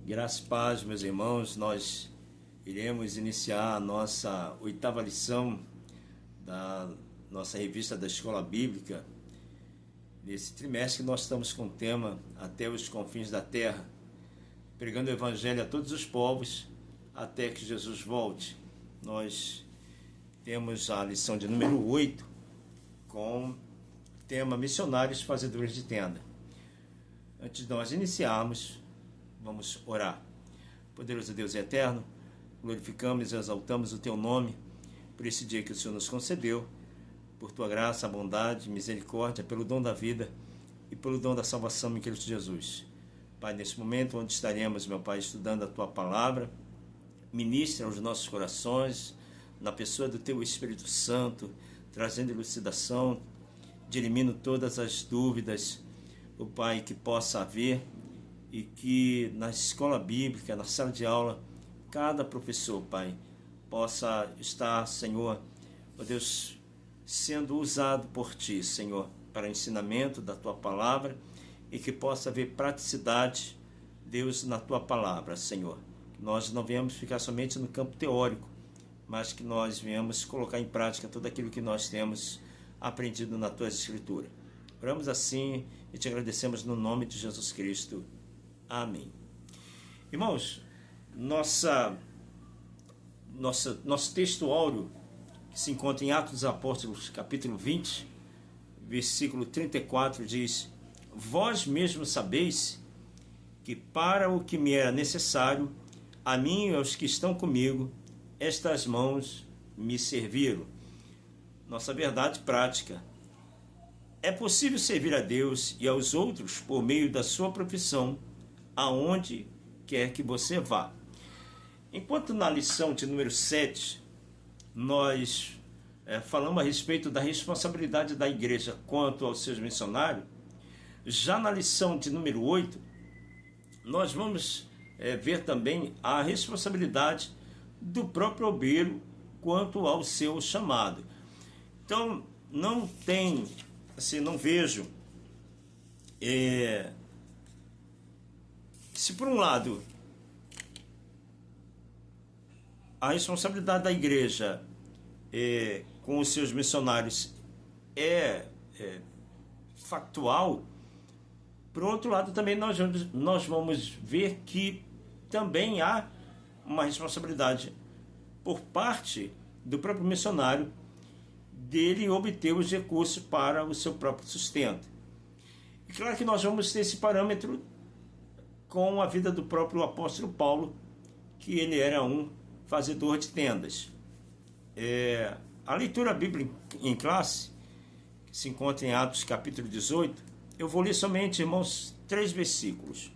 Graças e paz, meus irmãos, nós iremos iniciar a nossa 8ª lição da nossa revista da Escola Bíblica. Nesse trimestre nós estamos com o tema Até os Confins da Terra, pregando o Evangelho a todos os povos até que Jesus volte. Nós temos a lição de número 8 com o tema Missionários Fazedores de Tenda. Antes de nós iniciarmos, vamos orar. Poderoso Deus e eterno, glorificamos e exaltamos o Teu nome por esse dia que o Senhor nos concedeu, por Tua graça, bondade, misericórdia, pelo dom da vida e pelo dom da salvação em Cristo Jesus. Pai, nesse momento onde estaremos, meu Pai, estudando a Tua palavra, ministra aos nossos corações, na pessoa do Teu Espírito Santo, trazendo elucidação, dirimino todas as dúvidas, o Pai, que possa haver, e que na escola bíblica, na sala de aula, cada professor, Pai, possa estar, Senhor, ó Deus, sendo usado por Ti, Senhor, para ensinamento da Tua palavra, e que possa haver praticidade, Deus, na Tua palavra, Senhor. Que nós não venhamos ficar somente no campo teórico, mas que nós venhamos colocar em prática tudo aquilo que nós temos aprendido na Tua Escritura. Oramos assim e Te agradecemos no nome de Jesus Cristo. Amém. Irmãos, nosso texto áureo, que se encontra em Atos dos Apóstolos, capítulo 20, versículo 34, diz: Vós mesmos sabeis que para o que me era necessário, a mim e aos que estão comigo, estas mãos me serviram. Nossa verdade prática. É possível servir a Deus e aos outros por meio da sua profissão, aonde quer que você vá. Enquanto na lição de número 7, nós falamos a respeito da responsabilidade da igreja quanto aos seus missionários, já na lição de número 8, nós vamos ver também a responsabilidade do próprio obreiro quanto ao seu chamado. Então, não vejo se por um lado a responsabilidade da igreja com os seus missionários é factual, por outro lado também nós vamos ver que também há uma responsabilidade por parte do próprio missionário dele obter os recursos para o seu próprio sustento. E claro que nós vamos ter esse parâmetro com a vida do próprio apóstolo Paulo, que ele era um fazedor de tendas. A leitura bíblica em classe, que se encontra em Atos capítulo 18, eu vou ler somente, irmãos, 3 versículos.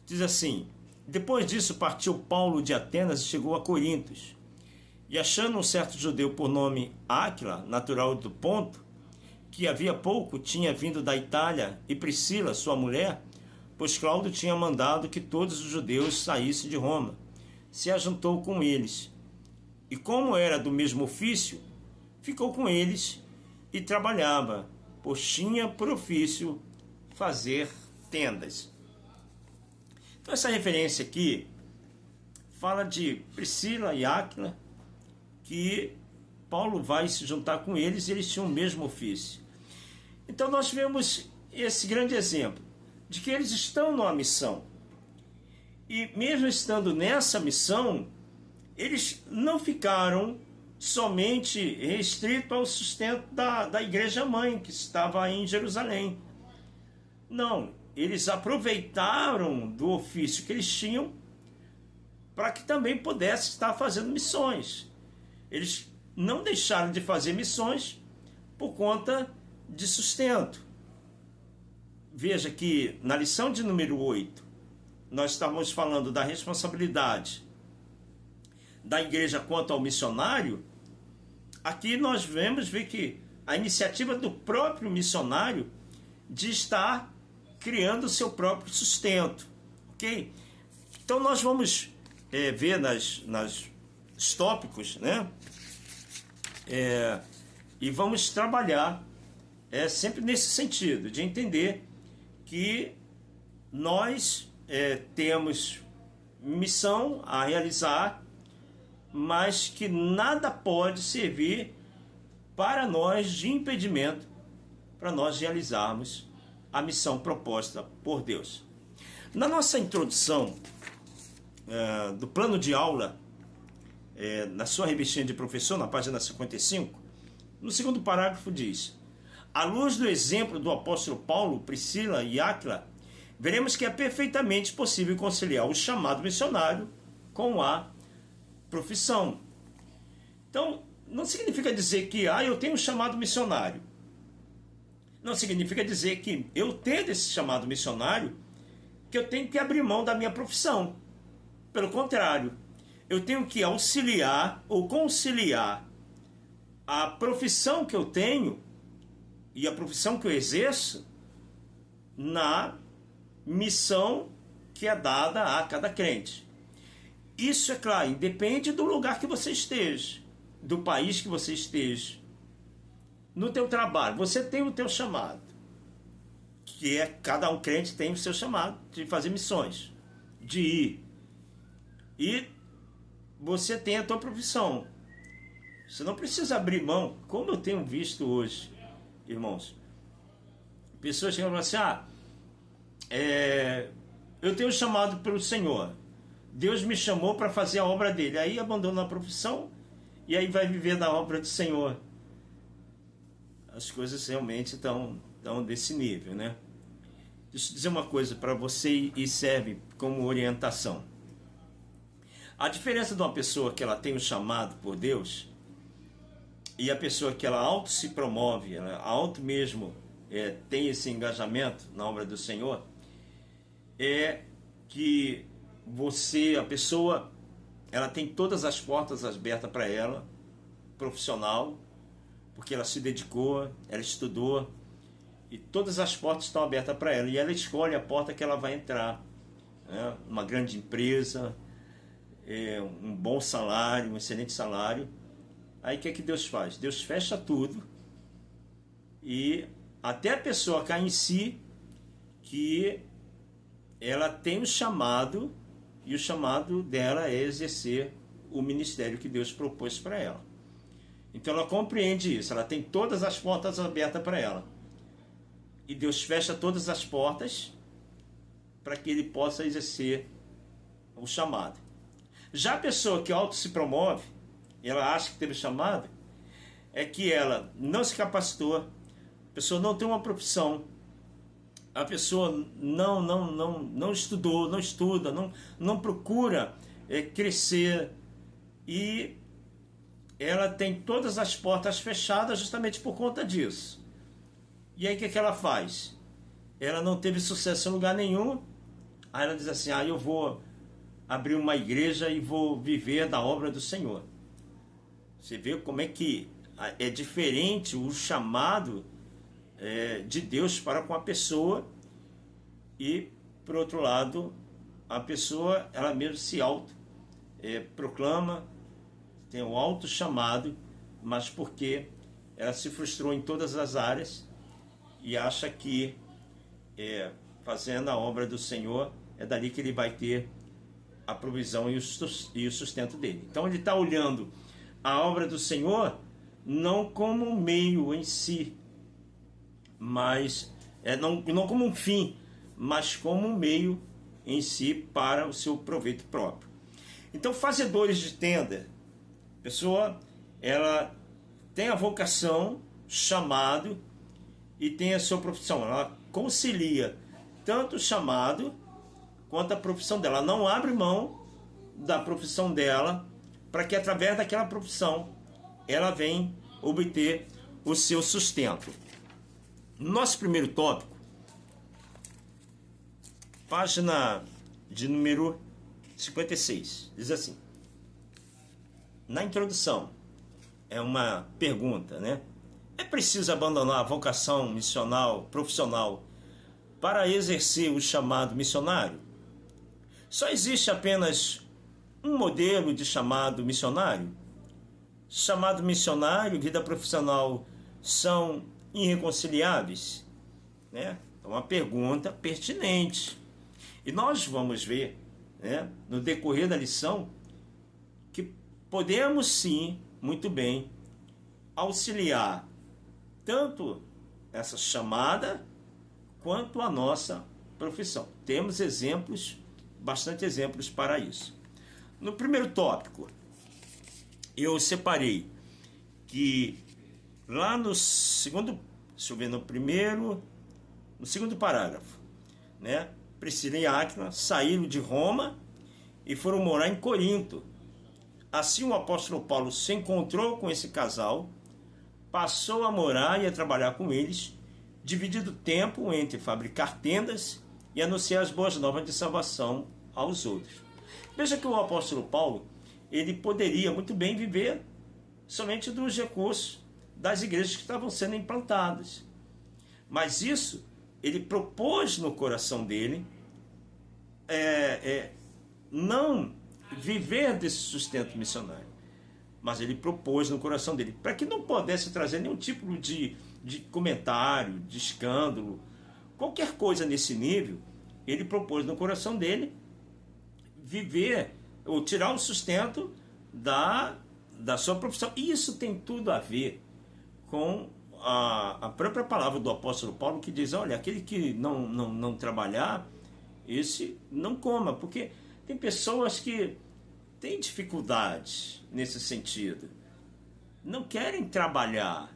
Diz assim: Depois disso partiu Paulo de Atenas e chegou a Corintos. E achando um certo judeu por nome Áquila, natural do Ponto, que havia pouco tinha vindo da Itália, e Priscila, sua mulher, pois Cláudio tinha mandado que todos os judeus saíssem de Roma, se ajuntou com eles. E como era do mesmo ofício, ficou com eles e trabalhava, pois tinha por ofício fazer tendas. Então essa referência aqui fala de Priscila e Áquila, que Paulo vai se juntar com eles e eles tinham o mesmo ofício. Então nós vemos esse grande exemplo de que eles estão numa missão. E mesmo estando nessa missão, eles não ficaram somente restritos ao sustento da igreja mãe, que estava em Jerusalém. Não, eles aproveitaram do ofício que eles tinham para que também pudessem estar fazendo missões. Eles não deixaram de fazer missões por conta de sustento. Veja que na lição de número 8, nós estávamos falando da responsabilidade da igreja quanto ao missionário. Aqui nós vemos ver que a iniciativa do próprio missionário de estar criando o seu próprio sustento. Ok? Então nós vamos ver nos tópicos, né? E vamos trabalhar sempre nesse sentido, de entender que nós temos missão a realizar, mas que nada pode servir para nós de impedimento para nós realizarmos a missão proposta por Deus. Na nossa introdução do plano de aula, na sua revistinha de professor, na página 55, no segundo parágrafo diz: à luz do exemplo do apóstolo Paulo, Priscila e Áquila, veremos que é perfeitamente possível conciliar o chamado missionário com a profissão. Então, não significa dizer que eu tenho um chamado missionário. Não significa dizer que eu tendo esse chamado missionário, que eu tenho que abrir mão da minha profissão. Pelo contrário, eu tenho que auxiliar ou conciliar a profissão que eu tenho e a profissão que eu exerço na missão que é dada a cada crente. Isso, é claro, independe do lugar que você esteja, do país que você esteja. No teu trabalho, você tem o teu chamado, que é, cada um crente tem o seu chamado de fazer missões, de ir. E você tem a tua profissão. Você não precisa abrir mão, como eu tenho visto hoje, irmãos. Pessoas chegam e falam assim: eu tenho chamado pelo Senhor. Deus me chamou para fazer a obra dele. Aí abandona a profissão e aí vai viver da obra do Senhor. As coisas realmente estão desse nível, né? Deixa eu dizer uma coisa para você e serve como orientação. A diferença de uma pessoa que ela tem um chamado por Deus e a pessoa que ela auto se promove, ela auto mesmo tem esse engajamento na obra do Senhor, é que a pessoa, ela tem todas as portas abertas para ela, profissional, porque ela se dedicou, ela estudou, e todas as portas estão abertas para ela, e ela escolhe a porta que ela vai entrar, né? Uma grande empresa, um bom salário, um excelente salário. Aí o que Deus faz? Deus fecha tudo, e até a pessoa cai em si, que ela tem um chamado, e o chamado dela é exercer o ministério que Deus propôs para ela. Então ela compreende isso, ela tem todas as portas abertas para ela. E Deus fecha todas as portas para que ele possa exercer o chamado. Já a pessoa que auto se promove, ela acha que teve chamado, é que ela não se capacitou, a pessoa não tem uma profissão, a pessoa não estudou, não estuda, não procura crescer, e ela tem todas as portas fechadas justamente por conta disso. E aí o que ela faz? Ela não teve sucesso em lugar nenhum, aí ela diz assim: eu vou abrir uma igreja e vou viver da obra do Senhor. Você vê como é que é diferente o chamado de Deus para com a pessoa, e por outro lado a pessoa ela mesmo se proclama, tem um alto chamado, mas porque ela se frustrou em todas as áreas e acha que fazendo a obra do Senhor é dali que ele vai ter a provisão e o sustento dele. Então ele está olhando a obra do Senhor não como um meio em si, mas não como um fim, mas como um meio em si para o seu proveito próprio. Então, fazedores de tenda, a pessoa ela tem a vocação, chamado, e tem a sua profissão. Ela concilia tanto o chamado quanto a profissão dela. Ela não abre mão da profissão dela, para que através daquela profissão ela venha obter o seu sustento. Nosso primeiro tópico, página de número 56, diz assim: na introdução, é uma pergunta, né? É preciso abandonar a vocação missional, profissional, para exercer o chamado missionário? Só existe apenas um modelo de chamado missionário? Chamado missionário e vida profissional são irreconciliáveis? Né? É uma pergunta pertinente. E nós vamos ver, né, no decorrer da lição, que podemos sim, muito bem, auxiliar tanto essa chamada quanto a nossa profissão. Temos exemplos, bastante exemplos para isso. No primeiro tópico, eu separei que lá no segundo, deixa eu ver, no segundo parágrafo, né? Priscila e Áquila saíram de Roma e foram morar em Corinto. Assim o apóstolo Paulo se encontrou com esse casal, passou a morar e a trabalhar com eles, dividindo o tempo entre fabricar tendas e anunciar as boas novas de salvação aos outros. Veja que o apóstolo Paulo, ele poderia muito bem viver somente dos recursos das igrejas que estavam sendo implantadas. Mas isso, ele propôs no coração dele não viver desse sustento missionário. Mas ele propôs no coração dele, para que não pudesse trazer nenhum tipo de comentário, de escândalo, qualquer coisa nesse nível, ele propôs no coração dele viver, ou tirar o sustento da sua profissão. E isso tem tudo a ver com a própria palavra do apóstolo Paulo, que diz, olha, aquele que não trabalhar, esse não coma, porque tem pessoas que têm dificuldades nesse sentido, não querem trabalhar,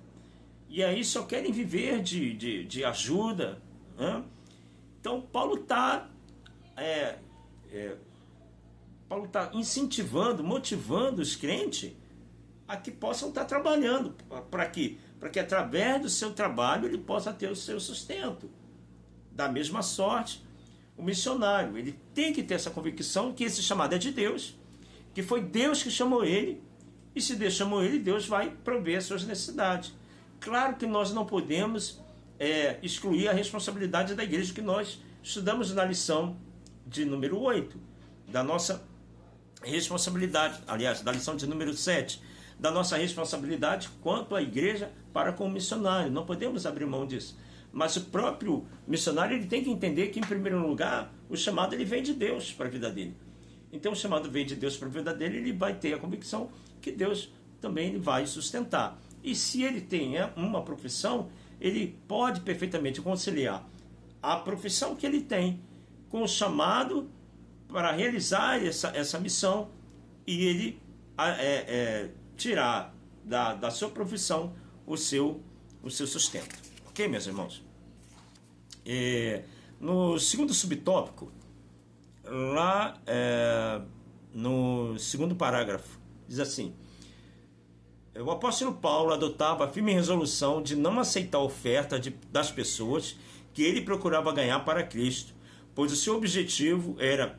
e aí só querem viver de ajuda, né? Então Paulo está incentivando, motivando os crentes a que possam estar trabalhando, para que através do seu trabalho ele possa ter o seu sustento. Da mesma sorte, o missionário, ele tem que ter essa convicção que esse chamado é de Deus, que foi Deus que chamou ele, e se Deus chamou ele, Deus vai prover as suas necessidades. Claro que nós não podemos excluir a responsabilidade da igreja, que nós estudamos na lição de número 8, da nossa responsabilidade, aliás, da lição de número 7, da nossa responsabilidade quanto à igreja para com o missionário. Não podemos abrir mão disso. Mas o próprio missionário, ele tem que entender que, em primeiro lugar, o chamado ele vem de Deus para a vida dele. Então, o chamado vem de Deus para a vida dele, ele vai ter a convicção que Deus também vai sustentar. E se ele tem uma profissão, ele pode perfeitamente conciliar a profissão que ele tem com o chamado para realizar essa missão, e ele tirar da sua profissão o seu sustento. Ok, meus irmãos? No segundo subtópico, lá no segundo parágrafo, diz assim: o apóstolo Paulo adotava a firme resolução de não aceitar a oferta das pessoas que ele procurava ganhar para Cristo, pois o seu objetivo era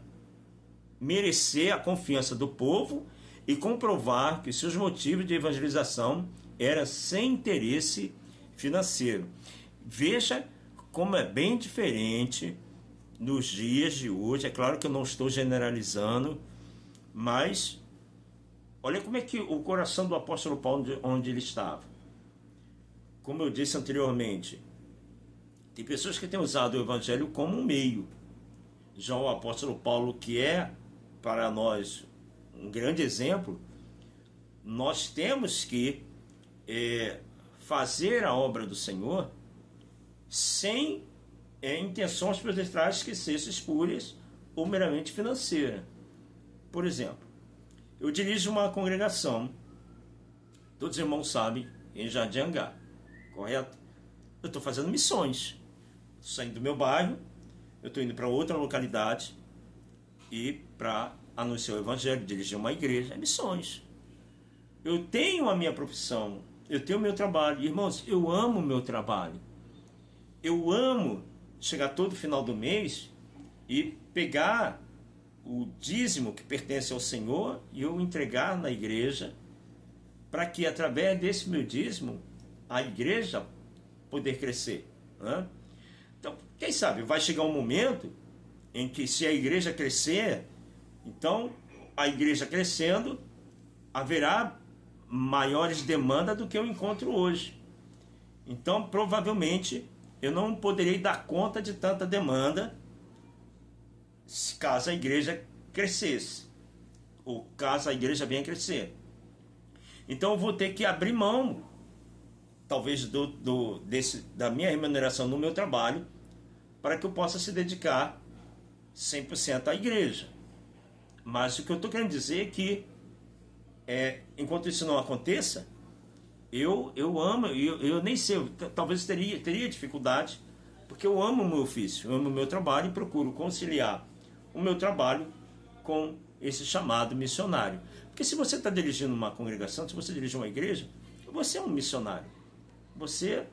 merecer a confiança do povo e comprovar que seus motivos de evangelização eram sem interesse financeiro. Veja como é bem diferente nos dias de hoje. É claro que eu não estou generalizando, mas olha como é que o coração do apóstolo Paulo, onde ele estava. Como eu disse anteriormente, tem pessoas que têm usado o evangelho como um meio. Já o apóstolo Paulo, que é para nós um grande exemplo, nós temos que fazer a obra do Senhor sem intenções por detrás que sejam espúrias ou meramente financeiras. Por exemplo, eu dirijo uma congregação, todos os irmãos sabem, em Jardim Angá, correto? Eu estou fazendo missões, saindo do meu bairro, eu estou indo para outra localidade e para anunciar o evangelho, dirigir uma igreja, é missões. Eu tenho a minha profissão, eu tenho o meu trabalho. Irmãos, eu amo o meu trabalho. Eu amo chegar todo final do mês e pegar o dízimo que pertence ao Senhor e eu entregar na igreja, para que através desse meu dízimo a igreja poder crescer, né? Então, quem sabe vai chegar um momento em que, se a igreja crescer, então a igreja crescendo, haverá maiores demandas do que eu encontro hoje. Então, provavelmente, eu não poderei dar conta de tanta demanda caso a igreja crescesse, ou caso a igreja venha crescer. Então eu vou ter que abrir mão, talvez, da minha remuneração no meu trabalho, para que eu possa se dedicar 100% à igreja. Mas o que eu estou querendo dizer é que, enquanto isso não aconteça, eu amo, eu nem sei, talvez teria dificuldade, porque eu amo o meu ofício, eu amo o meu trabalho e procuro conciliar o meu trabalho com esse chamado missionário. Porque se você está dirigindo uma congregação, se você dirige uma igreja, você é um missionário. Você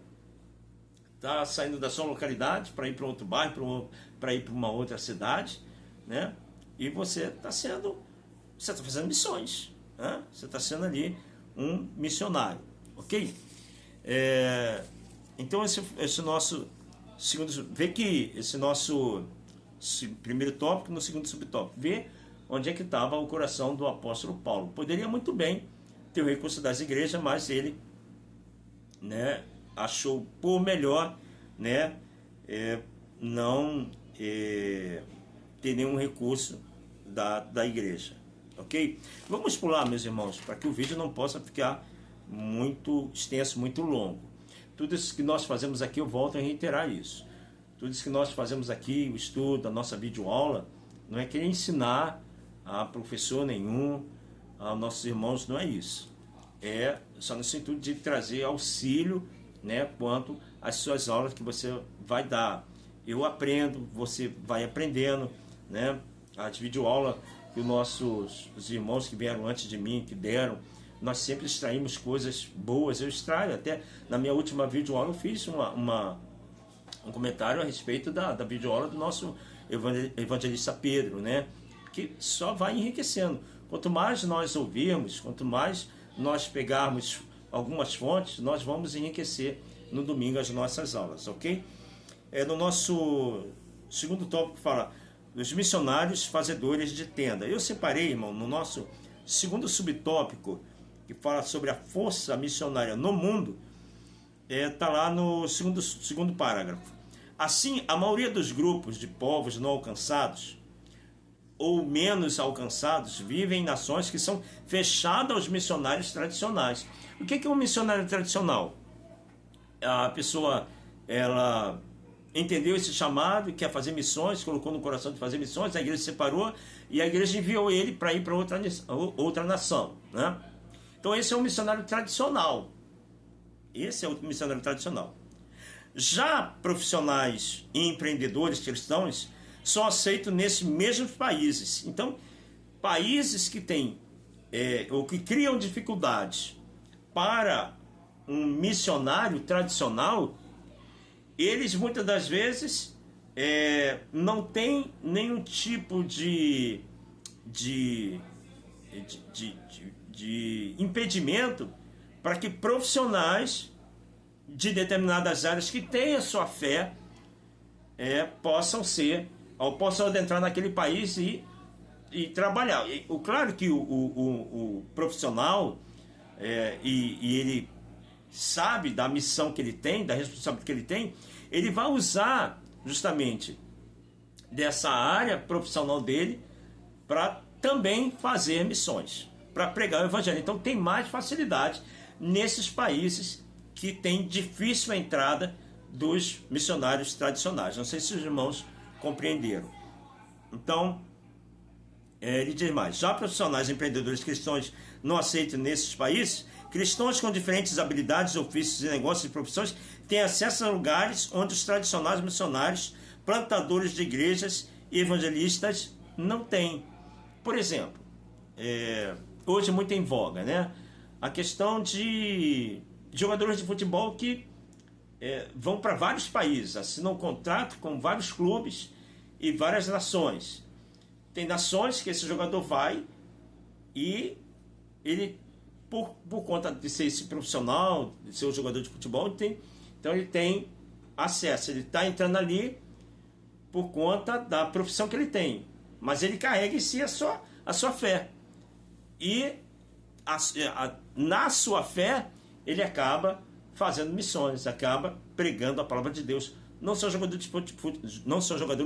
está saindo da sua localidade para ir para outro bairro, para ir para uma outra cidade, né? E você está fazendo missões, né? Você está sendo ali um missionário, ok? Então esse nosso segundo, vê que esse nosso primeiro tópico no segundo subtópico, vê onde é que estava o coração do apóstolo Paulo. Poderia muito bem ter o recurso das igrejas, mas ele, né, achou por melhor, né, não ter nenhum recurso da igreja, ok? Vamos pular, meus irmãos, para que o vídeo não possa ficar muito extenso, muito longo. Tudo isso que nós fazemos aqui, eu volto a reiterar isso. Tudo isso que nós fazemos aqui, o estudo, a nossa videoaula, não é querer ensinar a professor nenhum, a nossos irmãos, não é isso. É só no sentido de trazer auxílio, né, quanto às suas aulas que você vai dar. Eu aprendo, você vai aprendendo, né? As videoaulas que os irmãos que vieram antes de mim, que deram, nós sempre extraímos coisas boas. Eu extraio, até na minha última videoaula eu fiz um comentário a respeito da videoaula do nosso evangelista Pedro, né? Que só vai enriquecendo. Quanto mais nós ouvirmos, quanto mais nós pegarmos algumas fontes, nós vamos enriquecer no domingo as nossas aulas, ok? No nosso segundo tópico fala dos missionários fazedores de tenda. Eu separei, irmão, no nosso segundo subtópico, que fala sobre a força missionária no mundo, está lá no segundo parágrafo. Assim, a maioria dos grupos de povos não alcançados ou menos alcançados vivem em nações que são fechadas aos missionários tradicionais. O que é um missionário tradicional? A pessoa, ela entendeu esse chamado e quer fazer missões, colocou no coração de fazer missões, a igreja separou e a igreja enviou ele para ir para outra nação, né? Então esse é um missionário tradicional. Esse é o missionário tradicional. Já profissionais e empreendedores cristãos são aceitos nesses mesmos países. Então, países que têm ou que criam dificuldades para um missionário tradicional, eles muitas das vezes não têm nenhum tipo de impedimento para que profissionais de determinadas áreas que têm a sua fé possam adentrar naquele país e trabalhar. Claro que o profissional e ele sabe da missão que ele tem, da responsabilidade que ele tem, ele vai usar justamente dessa área profissional dele para também fazer missões, para pregar o evangelho. Então tem mais facilidade nesses países que tem difícil a entrada dos missionários tradicionais. Não sei se os irmãos compreenderam. Então, ele diz mais: já profissionais empreendedores cristãos não aceitam nesses países, cristãos com diferentes habilidades, ofícios e negócios e profissões têm acesso a lugares onde os tradicionais missionários, plantadores de igrejas e evangelistas não têm. Por exemplo, hoje é muito em voga, né? A questão de jogadores de futebol que vão para vários países, assinam um contrato com vários clubes e várias nações. Tem nações que esse jogador vai e ele, por conta de ser esse profissional, de ser um jogador de futebol, então ele tem acesso, ele está entrando ali por conta da profissão que ele tem, mas ele carrega em si a sua fé. E na sua fé ele acaba fazendo missões, acaba pregando a palavra de Deus. Não são jogadores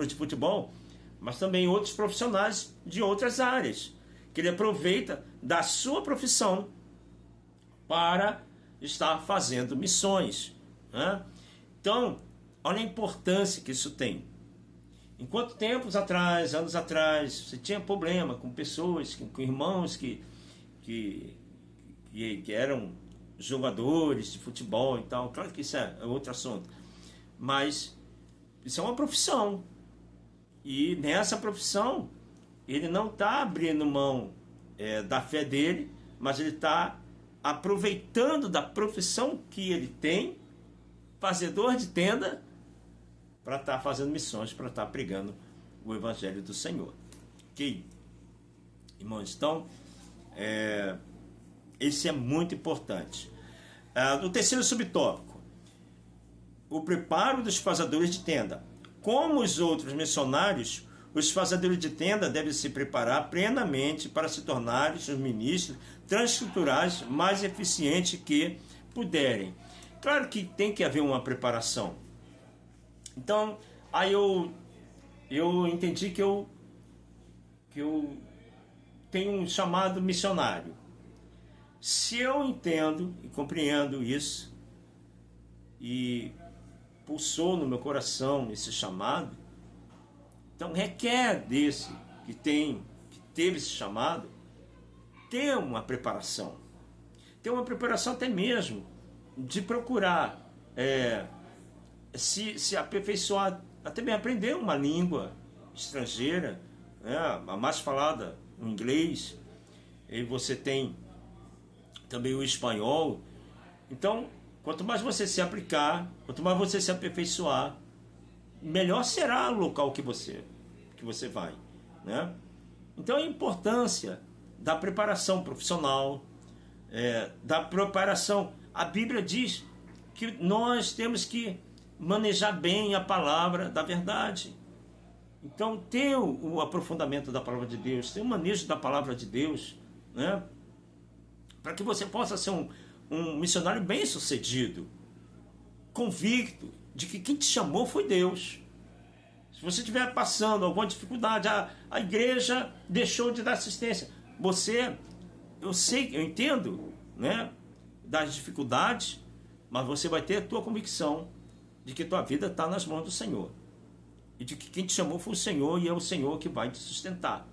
de futebol, mas também outros profissionais de outras áreas, que ele aproveita da sua profissão para estar fazendo missões, né? Então, olha a importância que isso tem. Enquanto tempos atrás, anos atrás, você tinha problema com pessoas, com irmãos que eram jogadores de futebol e tal, claro que isso é outro assunto, mas isso é uma profissão, e nessa profissão ele não está abrindo mão da fé dele, mas ele está aproveitando da profissão que ele tem, fazedor de tenda, para estar fazendo missões, para estar pregando o Evangelho do Senhor. Ok? Irmãos, então, esse é muito importante. O terceiro subtópico, o preparo dos fazedores de tenda. Como os outros missionários, os fazedores de tenda devem se preparar plenamente para se tornarem os ministros transculturais mais eficientes que puderem. Claro que tem que haver uma preparação. Então, aí eu entendi que eu tenho um chamado missionário. Se eu entendo e compreendo isso, e pulsou no meu coração esse chamado, então requer desse que teve esse chamado, ter uma preparação. Ter uma preparação até mesmo de procurar se aperfeiçoar, até bem aprender uma língua estrangeira, né, a mais falada, o inglês, e você tem também o espanhol. Então, quanto mais você se aplicar, quanto mais você se aperfeiçoar, melhor será o local que você vai, né? Então, a importância da preparação profissional, da preparação. A Bíblia diz que nós temos que manejar bem a palavra da verdade. Então, ter o aprofundamento da palavra de Deus, ter o manejo da palavra de Deus, né? Para que você possa ser um missionário bem sucedido, convicto de que quem te chamou foi Deus. Se você estiver passando alguma dificuldade, a igreja deixou de dar assistência, eu entendo, né, das dificuldades, mas você vai ter a tua convicção de que tua vida está nas mãos do Senhor, e de que quem te chamou foi o Senhor, e é o Senhor que vai te sustentar.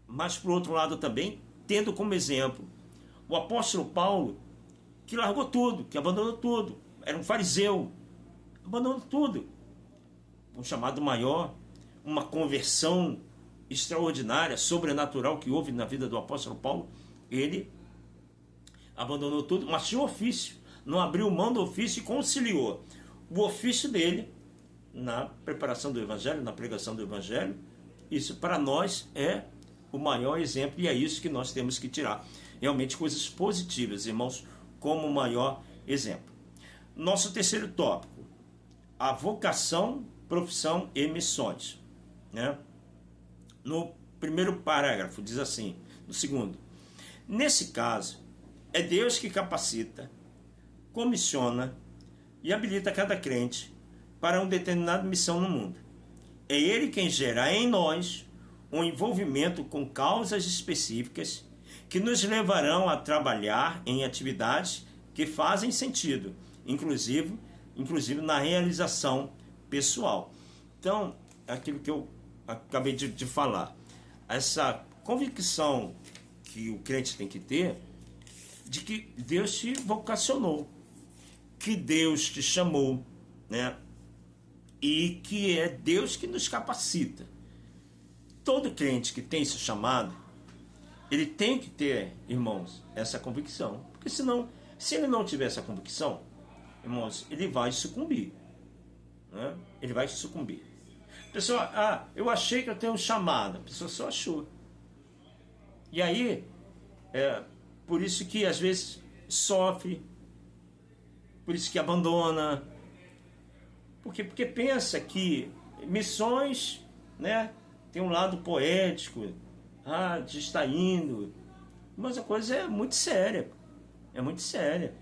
Mas, por outro lado também, tendo como exemplo o apóstolo Paulo, que largou tudo, que abandonou tudo, era um fariseu, abandonou tudo. Um chamado maior, uma conversão extraordinária, sobrenatural que houve na vida do apóstolo Paulo, ele abandonou tudo, mas tinha um ofício, não abriu mão do ofício e conciliou o ofício dele na preparação do Evangelho, na pregação do Evangelho. Isso para nós é o maior exemplo, e é isso que nós temos que tirar. Realmente coisas positivas, irmãos, como o maior exemplo. Nosso terceiro tópico, a vocação, profissão e missões, né? No primeiro parágrafo diz assim, no segundo: nesse caso, é Deus que capacita, comissiona e habilita cada crente para uma determinada missão no mundo. É Ele quem gera em nós um envolvimento com causas específicas que nos levarão a trabalhar em atividades que fazem sentido, inclusive na realização pessoal. Então, aquilo que eu acabei de falar, essa convicção que o crente tem que ter de que Deus te vocacionou, que Deus te chamou, né? E que é Deus que nos capacita. Todo crente que tem esse chamado, ele tem que ter, irmãos, essa convicção. Porque senão, se ele não tiver essa convicção, irmãos, ele vai sucumbir, né? Ele vai sucumbir. Pessoal, eu achei que eu tenho um chamado. A pessoa só achou. E aí, por isso que às vezes sofre, por isso que abandona. Porque pensa que missões, né, tem um lado poético, de estar indo, mas a coisa é muito séria. É muito séria.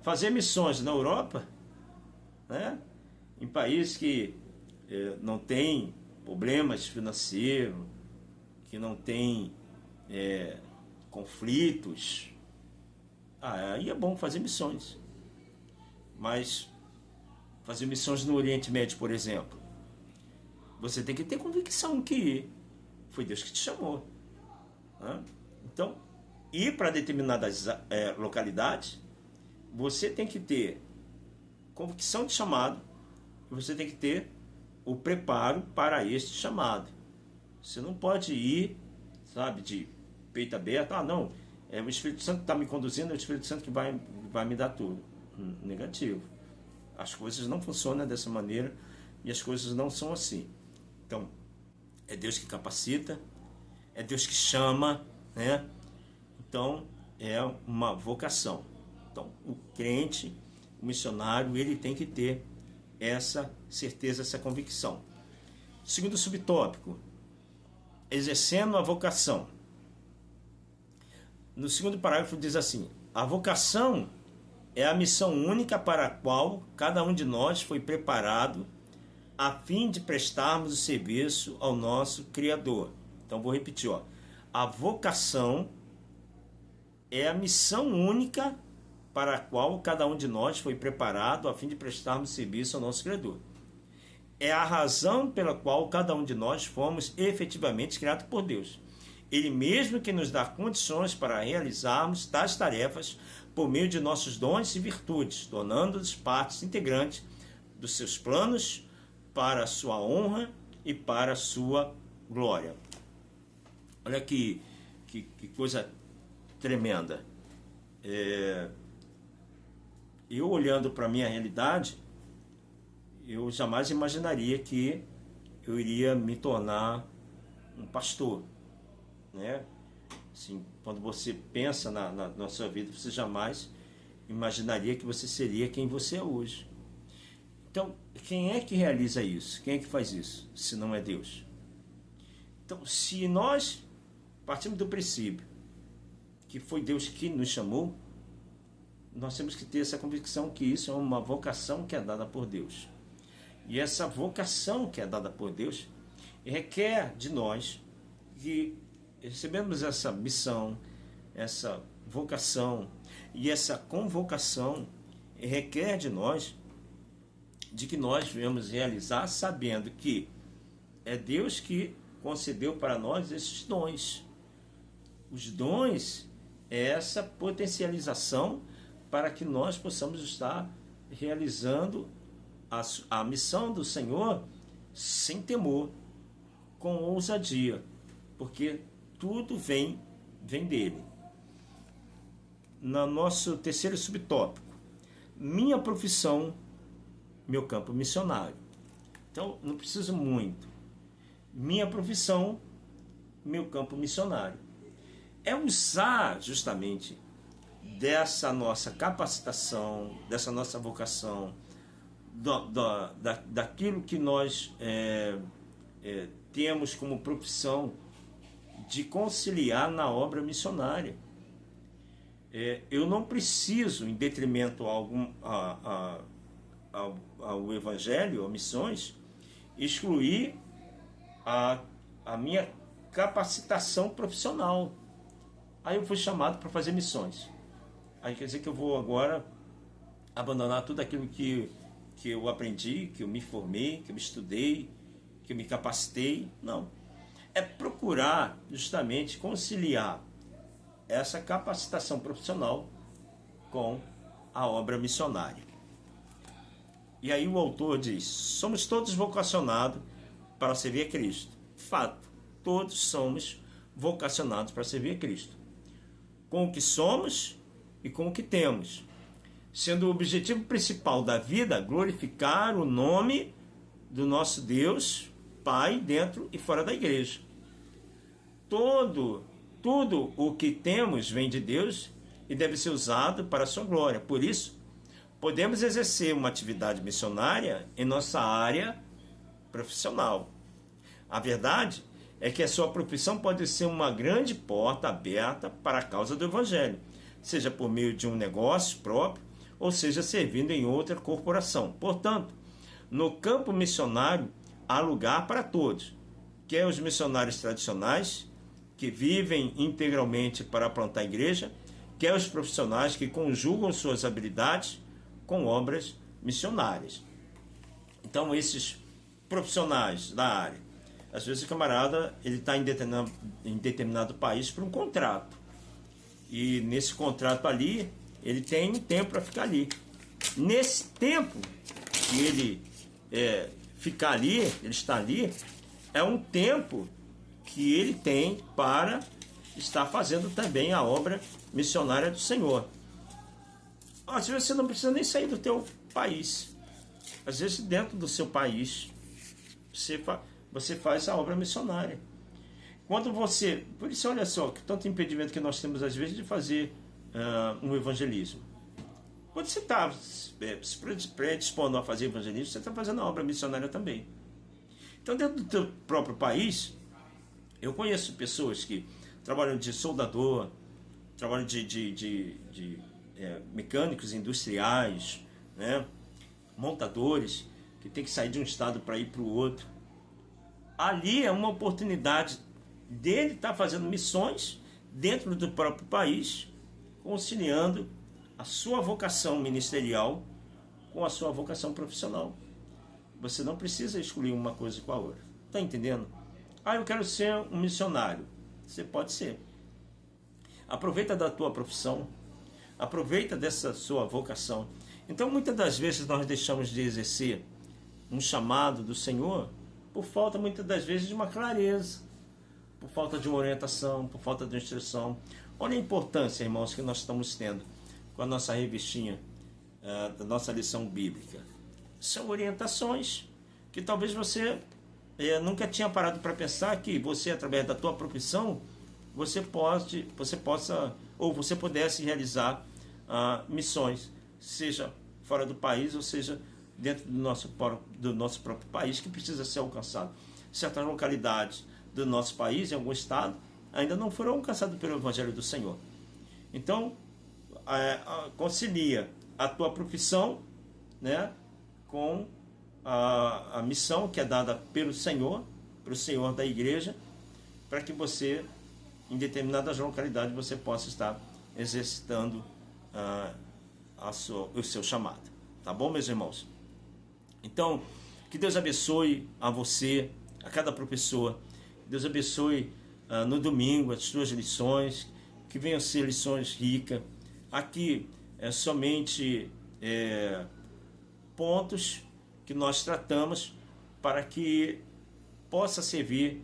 Fazer missões na Europa, né, em países que não tem problemas financeiros, que não tem conflitos, aí é bom fazer missões. Mas fazer missões no Oriente Médio, por exemplo, você tem que ter convicção que foi Deus que te chamou. Né? Então, ir para determinadas localidades, você tem que ter convicção de chamado, e você tem que ter o preparo para este chamado. Você não pode ir, sabe, de peito aberto, não, o Espírito Santo está me conduzindo, é o Espírito Santo que vai me dar tudo. Negativo. As coisas não funcionam dessa maneira e as coisas não são assim. Então, é Deus que capacita, é Deus que chama, né? Então, é uma vocação. Então, o crente, o missionário, ele tem que ter essa certeza, essa convicção. Segundo subtópico, exercendo a vocação. No segundo parágrafo diz assim: a vocação é a missão única para a qual cada um de nós foi preparado a fim de prestarmos o serviço ao nosso Criador. Então vou repetir, a vocação é a missão única para a qual cada um de nós foi preparado a fim de prestarmos serviço ao nosso Criador. É a razão pela qual cada um de nós fomos efetivamente criados por Deus. Ele mesmo que nos dá condições para realizarmos tais tarefas por meio de nossos dons e virtudes, tornando-nos partes integrantes dos seus planos para a sua honra e para a sua glória. Olha que coisa tremenda. Eu olhando para a minha realidade, eu jamais imaginaria que eu iria me tornar um pastor, né? Assim, quando você pensa na sua vida, você jamais imaginaria que você seria quem você é hoje. Então, quem é que realiza isso? Quem é que faz isso? Se não é Deus. Então, se nós partimos do princípio que foi Deus que nos chamou, nós temos que ter essa convicção que isso é uma vocação que é dada por Deus. E essa vocação que é dada por Deus requer de nós que recebemos essa missão, essa vocação e essa convocação requer de nós de que nós venhamos realizar sabendo que é Deus que concedeu para nós esses dons. Os dons é essa potencialização para que nós possamos estar realizando a missão do Senhor sem temor, com ousadia, porque tudo vem dele. No nosso terceiro subtópico, minha profissão, meu campo missionário. Então, não preciso muito. Minha profissão, meu campo missionário. É usar justamente dessa nossa capacitação, dessa nossa vocação, daquilo que nós temos como profissão de conciliar na obra missionária. Eu não preciso, em detrimento ao Evangelho, a missões, excluir a minha capacitação profissional. Aí eu fui chamado para fazer missões. Aí quer dizer que eu vou agora abandonar tudo aquilo que eu aprendi, que eu me formei, que eu estudei, que eu me capacitei. Não. É procurar justamente conciliar essa capacitação profissional com a obra missionária. E aí o autor diz: somos todos vocacionados para servir a Cristo. Fato, todos somos vocacionados para servir a Cristo. Com o que somos e com o que temos, sendo o objetivo principal da vida glorificar o nome do nosso Deus, Pai, dentro e fora da igreja. Tudo o que temos vem de Deus e deve ser usado para a sua glória. Por isso, podemos exercer uma atividade missionária em nossa área profissional. A verdade é que a sua profissão pode ser uma grande porta aberta para a causa do Evangelho, seja por meio de um negócio próprio, ou seja, servindo em outra corporação. Portanto, no campo missionário, há lugar para todos, quer os missionários tradicionais, que vivem integralmente para plantar a igreja, quer os profissionais que conjugam suas habilidades com obras missionárias. Então, esses profissionais da área, às vezes o camarada ele está em determinado país por um contrato, e nesse contrato ali, ele tem um tempo para ficar ali. Nesse tempo que ele ficar ali, ele está ali, é um tempo que ele tem para estar fazendo também a obra missionária do Senhor. Às vezes você não precisa nem sair do teu país. Às vezes dentro do seu país você faz a obra missionária. Quando você... Por isso, olha só, que tanto impedimento que nós temos às vezes de fazer um evangelismo. Quando você está se predispondo a fazer evangelismo, você está fazendo a obra missionária também. Então, dentro do teu próprio país, eu conheço pessoas que trabalham de soldador, trabalham de mecânicos industriais, né? Montadores, que tem que sair de um estado para ir para o outro. Ali é uma oportunidade dele estar fazendo missões dentro do próprio país, conciliando a sua vocação ministerial com a sua vocação profissional. Você não precisa escolher uma coisa com a outra. Está entendendo? Eu quero ser um missionário. Você pode ser. Aproveita da tua profissão. Aproveita dessa sua vocação. Então, muitas das vezes nós deixamos de exercer um chamado do Senhor por falta, muitas das vezes, de uma clareza, por falta de uma orientação, por falta de instrução. Olha a importância, irmãos, que nós estamos tendo com a nossa revistinha da nossa lição bíblica. São orientações que talvez você nunca tinha parado para pensar que você, através da tua profissão, você possa, ou você pudesse realizar missões, seja fora do país, ou seja, dentro do nosso próprio país, que precisa ser alcançado. Certas localidades do nosso país, em algum estado, ainda não foram alcançadas pelo Evangelho do Senhor. Então, concilia a tua profissão, né, com a missão que é dada pelo Senhor, para o Senhor da igreja, para que você, em determinadas localidades, você possa estar exercitando o seu chamado. Tá bom, meus irmãos? Então, que Deus abençoe a você, a cada professor. Deus abençoe no domingo as suas lições, que venham a ser lições ricas. Aqui é somente pontos que nós tratamos para que possa servir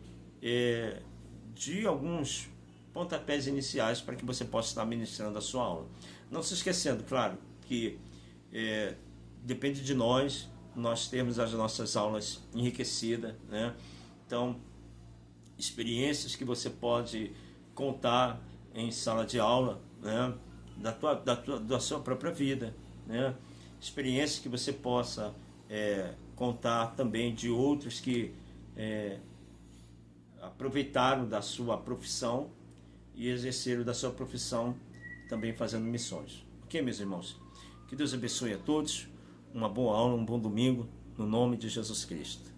de alguns pontapés iniciais para que você possa estar ministrando a sua aula. Não se esquecendo, claro, que depende de nós termos as nossas aulas enriquecidas, né? Então, experiências que você pode contar em sala de aula, né? Da sua própria vida, né? Experiências que você possa contar também de outros que aproveitaram da sua profissão e exerceram da sua profissão também fazendo missões. Ok, meus irmãos? Que Deus abençoe a todos, uma boa aula, um bom domingo, no nome de Jesus Cristo.